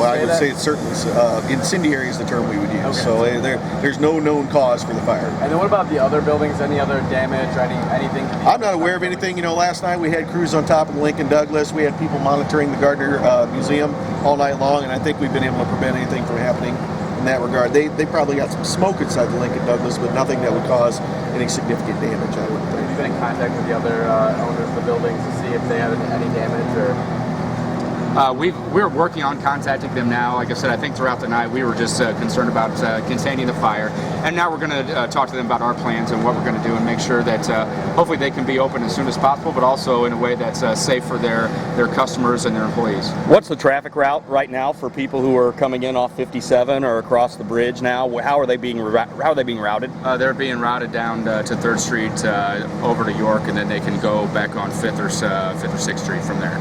Well, I would say it's certainly incendiary is the term we would use. Okay. So there's no known cause for the fire. And then what about the other buildings? Any other damage or anything? I'm not aware of anything. You know, last night we had crews on top of the Lincoln Douglas. We had people monitoring the Gardner Museum all night long, and I think we've been able to prevent anything from happening in that regard. They probably got some smoke inside the Lincoln Douglas, but nothing that would cause any significant damage, I wouldn't think. Have you been in contact with the other owners of the buildings to see if they have any damage or? We're working on contacting them now. Like I said, I think throughout the night we were just concerned about containing the fire, and now we're going to talk to them about our plans and what we're going to do and make sure that hopefully they can be open as soon as possible, but also in a way that's safe for their customers and their employees. What's the traffic route right now for people who are coming in off 57 or across the bridge now? How are they being routed? They're being routed down to 3rd Street over to York, and then they can go back on 5th or 6th Street from there.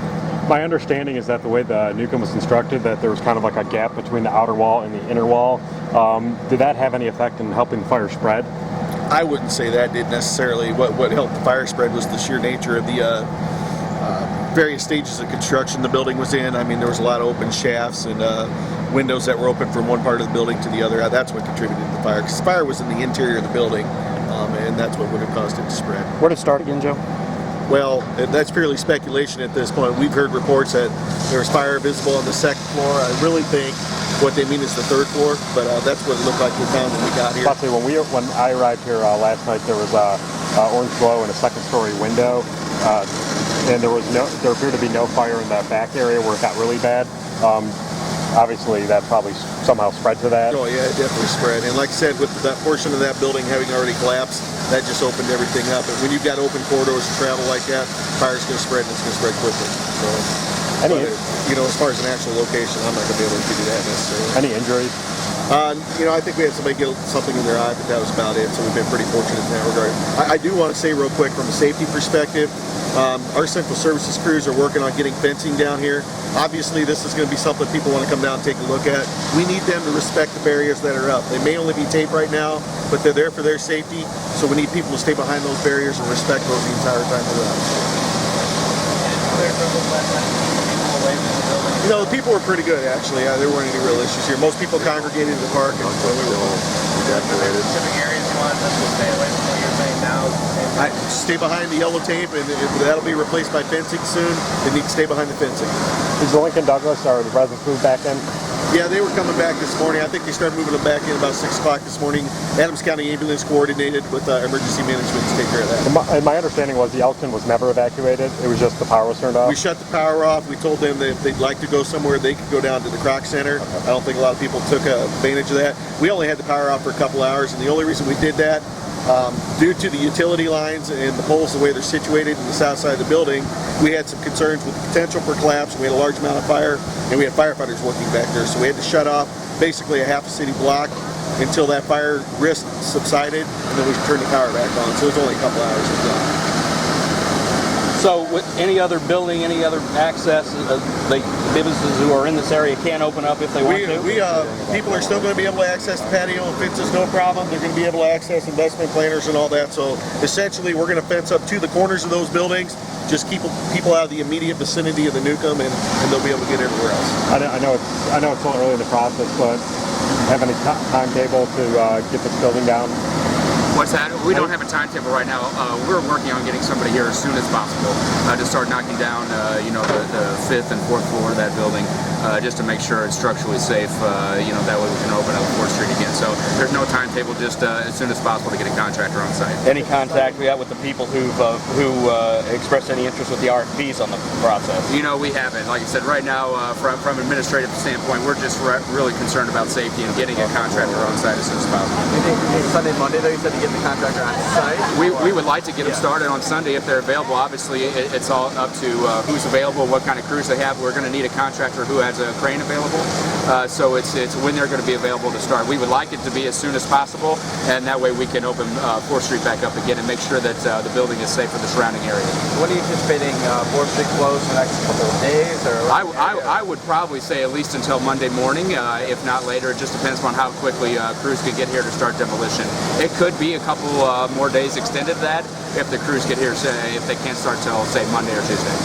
My understanding is that the way the Newcomb was constructed, that there was kind of like a gap between the outer wall and the inner wall. Did that have any effect in helping the fire spread? I wouldn't say that did necessarily. What helped the fire spread was the sheer nature of the various stages of construction the building was in. I mean, there was a lot of open shafts and windows that were open from one part of the building to the other. That's what contributed to the fire, because the fire was in the interior of the building, and that's what would have caused it to spread. Where did it start again, Joe? Well, that's purely speculation at this point. We've heard reports that there was fire visible on the 2nd floor. I really think what they mean is the 3rd floor, but that's what it looked like we found when we got here. Actually, when I arrived here last night, there was orange glow in a 2nd-story window, and there appeared to be no fire in the back area where it got really bad. Obviously, that probably somehow spread to that. Oh yeah, it definitely spread. And like I said, with that portion of that building having already collapsed, that just opened everything up. And when you've got open corridors of travel like that, fire's going to spread, and it's going to spread quickly. So, as far as an actual location, I'm not going to be able to give you that necessarily. Any injuries? I think we had somebody get something in their eye, but that was about it. So we've been pretty fortunate in that regard. I do want to say real quick, from a safety perspective, our central services crews are working on getting fencing down here. Obviously, this is going to be something people want to come down and take a look at. We need them to respect the barriers that are up. They may only be taped right now, but they're there for their safety. So we need people to stay behind those barriers and respect those the entire time they're out. The people were pretty good, actually. There weren't any real issues here. Most people congregated in the park. And specific areas you want us to stay away from what you're saying now? Stay behind the yellow tape, and that'll be replaced by fencing soon. They need to stay behind the fencing. Is the Lincoln Douglas or the residents moved back in? Yeah, they were coming back this morning. I think they started moving them back in about 6 o'clock this morning. Adams County Ambulance coordinated with emergency management to take care of that. And my understanding was the Elkton was never evacuated. It was just the power was turned off. We shut the power off. We told them that if they'd like to go somewhere, they could go down to the Croc Center. Okay. I don't think a lot of people took advantage of that. We only had the power off for a couple hours, and the only reason we did that, due to the utility lines and the poles, the way they're situated in the south side of the building, we had some concerns with the potential for collapse. We had a large amount of fire, and we had firefighters working back there. So we had to shut off basically a half a city block until that fire risk subsided, and then we turned the power back on. So it was only a couple hours of that. So with any other building, any other access, the businesses who are in this area can open up if they want to? People are still going to be able to access the patio and fences, no problem. They're going to be able to access investment planners and all that. So essentially, we're going to fence up to the corners of those buildings, just keep people out of the immediate vicinity of the Newcomb, and they'll be able to get everywhere else. I know it's still early in the process, but have any timetable to get this building down? What's that? We don't have a timetable right now. We're working on getting somebody here as soon as possible to start knocking down, the 5th and 4th floor of that building, just to make sure it's structurally safe. That way we can open up 4th Street again. So there's no timetable. Just as soon as possible to get a contractor on site. Any contact we got with the people who expressed any interest with the RFPs on the process? We haven't. Like I said, right now, from an administrative standpoint, we're just really concerned about safety and getting a contractor on site as soon as possible. Sunday, Monday, though, you said to get the contractor on site? We would like to get them started on Sunday if they're available. Obviously, it's all up to who's available, what kind of crews they have. We're going to need a contractor who has a crane available. So it's when they're going to be available to start. We would like it to be as soon as possible, and that way we can open 4th Street back up again and make sure that the building is safe for the surrounding area. What are you anticipating? 4th Street closed for the next couple of days? Or I would probably say at least until Monday morning, if not later. It just depends on how quickly crews can get here to start demolition. It could be a couple more days extended that if the crews get here, say, if they can't start till, say, Monday or Tuesday.